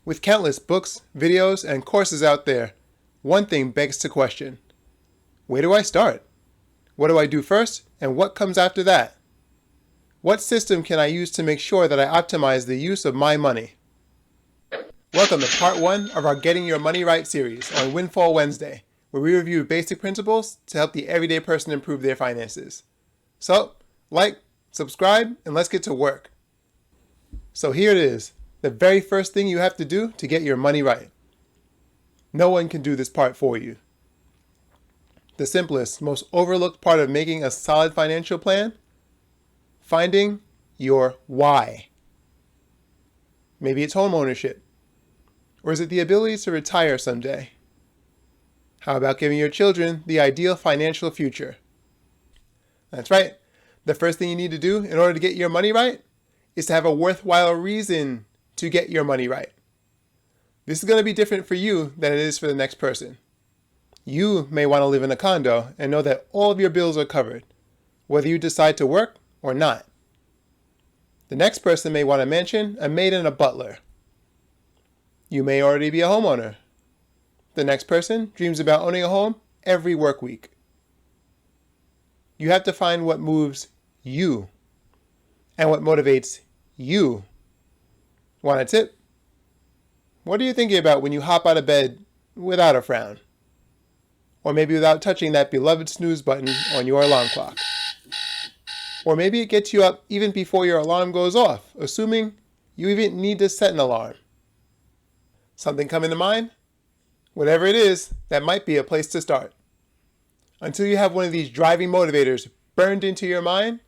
With countless books, videos, and courses out there, one thing begs to question. Where do I start? What do I do first, and what comes after that? What system can I use to make sure that I optimize the use of my money? Welcome to part 1 of our Getting Your Money Right series on Windfall Wednesday, where we review basic principles to help the everyday person improve their finances. So, like, subscribe, and let's get to work. So here it is, the very first thing you have to do to get your money right. No one can do this part for you. The simplest, most overlooked part of making a solid financial plan? Finding your why. Maybe it's home ownership. Or is it the ability to retire someday? How about giving your children the ideal financial future? That's right. The first thing you need to do in order to get your money right is to have a worthwhile reason to get your money right. This is going to be different for you than it is for the next person. You may want to live in a condo and know that all of your bills are covered, whether you decide to work or not. The next person may want a mansion, a maid, and a butler. You may already be a homeowner. The next person dreams about owning a home every work week. You have to find what moves you and what motivates you. Want a tip? What are you thinking about when you hop out of bed without a frown? Or maybe without touching that beloved snooze button on your alarm clock? Or maybe it gets you up even before your alarm goes off, assuming you even need to set an alarm. Something coming to mind? Whatever it is, that might be a place to start. Until you have one of these driving motivators burned into your mind,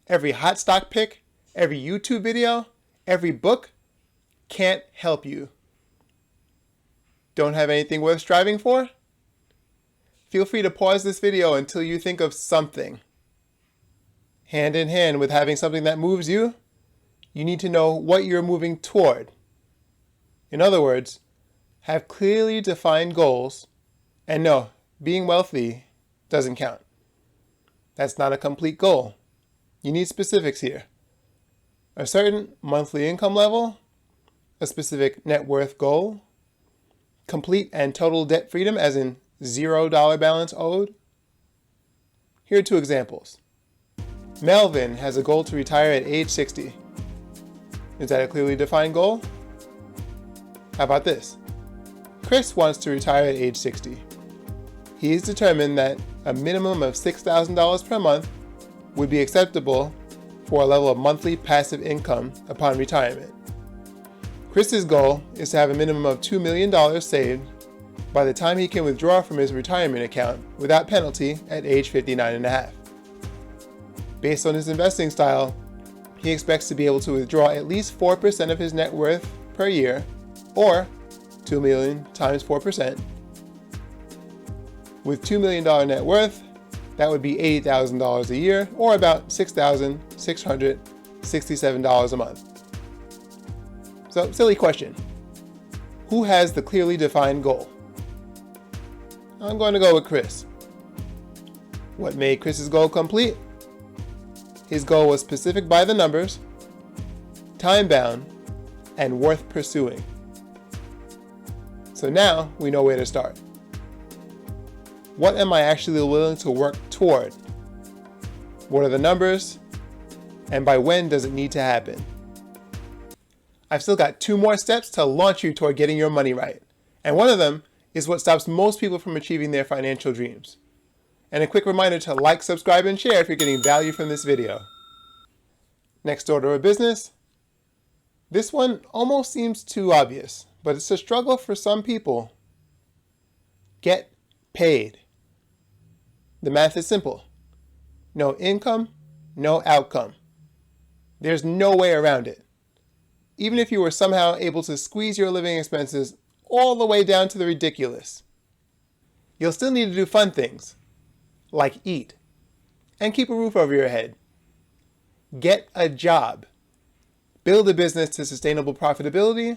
every hot stock pick, every YouTube video, every book can't help you. Don't have anything worth striving for? Feel free to pause this video until you think of something. Hand in hand with having something that moves you, you need to know what you're moving toward. In other words, have clearly defined goals, and no, being wealthy doesn't count. That's not a complete goal. You need specifics here. A certain monthly income level, a specific net worth goal, complete and total debt freedom as in $0 balance owed. Here are 2 examples. Melvin has a goal to retire at age 60. Is that a clearly defined goal? How about this? Chris wants to retire at age 60. He is determined that a minimum of $6,000 per month would be acceptable for a level of monthly passive income upon retirement. Chris's goal is to have a minimum of $2 million saved by the time he can withdraw from his retirement account without penalty at age 59 and a half. Based on his investing style, he expects to be able to withdraw at least 4% of his net worth per year, or $2 million times 4%. With $2 million net worth, that would be $80,000 a year, or about $6,667 a month. So, silly question. Who has the clearly defined goal? I'm going to go with Chris. What made Chris's goal complete? His goal was specific by the numbers, time-bound, and worth pursuing. So now we know where to start. What am I actually willing to work toward? What are the numbers? And by when does it need to happen? I've still got 2 more steps to launch you toward getting your money right. And one of them is what stops most people from achieving their financial dreams. And a quick reminder to like, subscribe, and share if you're getting value from this video. Next order of business. This one almost seems too obvious, but it's a struggle for some people. Get paid. The math is simple. No income, no outcome. There's no way around it. Even if you were somehow able to squeeze your living expenses all the way down to the ridiculous, you'll still need to do fun things, like eat, and keep a roof over your head. Get a job. Build a business to sustainable profitability.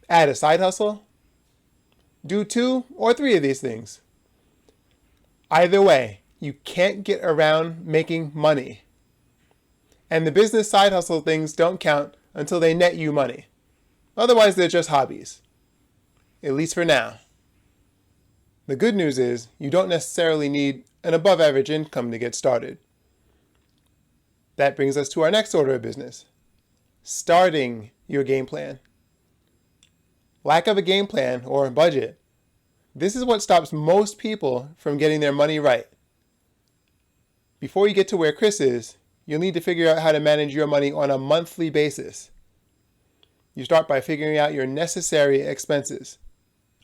Add a side hustle. Do 2 or 3 of these things. Either way, you can't get around making money. And the business side hustle things don't count until they net you money. Otherwise, they're just hobbies, at least for now. The good news is you don't necessarily need an above average income to get started. That brings us to our next order of business: starting your game plan. Lack of a game plan or a budget. This is what stops most people from getting their money right. Before you get to where Chris is, you'll need to figure out how to manage your money on a monthly basis. You start by figuring out your necessary expenses.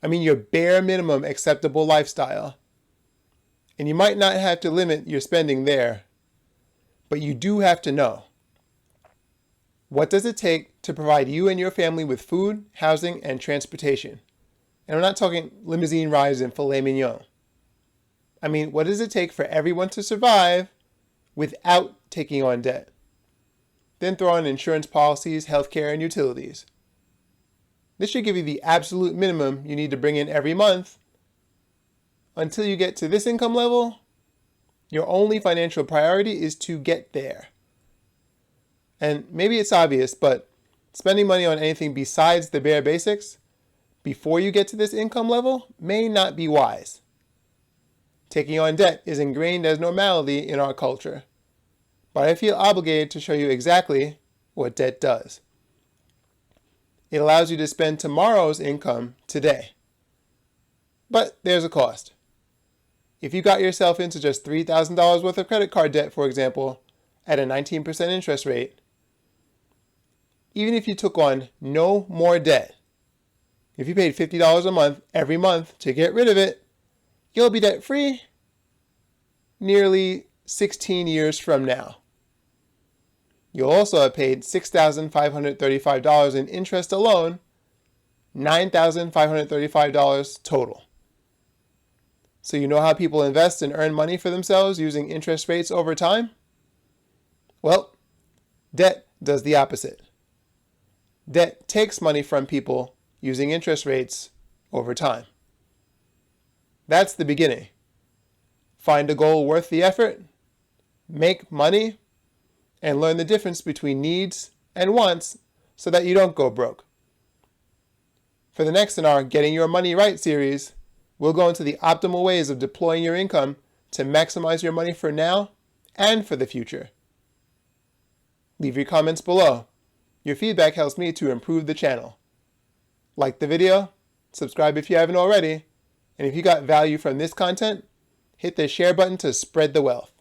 I mean your bare minimum acceptable lifestyle. And you might not have to limit your spending there, but you do have to know: what does it take to provide you and your family with food, housing, and transportation? And I'm not talking limousine rides and filet mignon. I mean, what does it take for everyone to survive without taking on debt? Then throw in insurance policies, healthcare, and utilities. This should give you the absolute minimum you need to bring in every month. Until you get to this income level, your only financial priority is to get there. And maybe it's obvious, but spending money on anything besides the bare basics before you get to this income level may not be wise. Taking on debt is ingrained as normality in our culture, but I feel obligated to show you exactly what debt does. It allows you to spend tomorrow's income today. But there's a cost. If you got yourself into just $3,000 worth of credit card debt, for example, at a 19% interest rate, even if you took on no more debt, if you paid $50 a month every month to get rid of it, you'll be debt-free nearly 16 years from now. You'll also have paid $6,535 in interest alone, $9,535 total. So you know how people invest and earn money for themselves using interest rates over time? Well, debt does the opposite. Debt takes money from people using interest rates over time. That's the beginning. Find a goal worth the effort, make money, and learn the difference between needs and wants so that you don't go broke. For the next in our Getting Your Money Right series, we'll go into the optimal ways of deploying your income to maximize your money for now and for the future. Leave your comments below. Your feedback helps me to improve the channel. Like the video, subscribe if you haven't already, and if you got value from this content, hit the share button to spread the wealth.